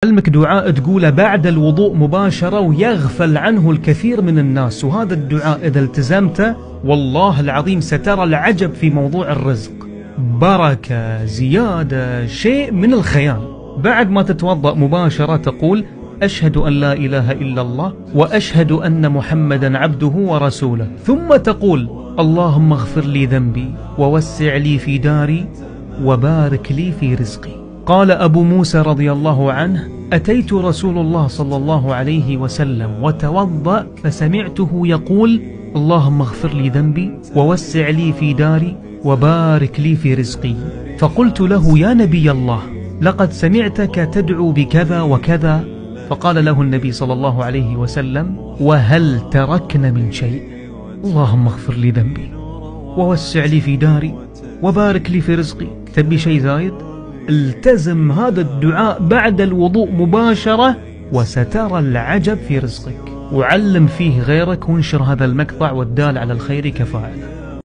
علمك دعاء تقوله بعد الوضوء مباشرة ويغفل عنه الكثير من الناس، وهذا الدعاء إذا التزمته والله العظيم سترى العجب في موضوع الرزق، بركة زيادة شيء من الخيال. بعد ما تتوضأ مباشرة تقول: أشهد أن لا إله إلا الله وأشهد أن محمدا عبده ورسوله، ثم تقول: اللهم اغفر لي ذنبي ووسع لي في داري وبارك لي في رزقي. قال أبو موسى رضي الله عنه: أتيت رسول الله صلى الله عليه وسلم وتوضأ فسمعته يقول: اللهم اغفر لي ذنبي ووسع لي في داري وبارك لي في رزقي. فقلت له: يا نبي الله، لقد سمعتك تدعو بكذا وكذا. فقال له النبي صلى الله عليه وسلم: وهل تركن من شيء؟ اللهم اغفر لي ذنبي ووسع لي في داري وبارك لي في رزقي، تبي شيء زايد؟ التزم هذا الدعاء بعد الوضوء مباشرة وسترى العجب في رزقك، وعلم فيه غيرك وانشر هذا المقطع والدال على الخير كفاعله.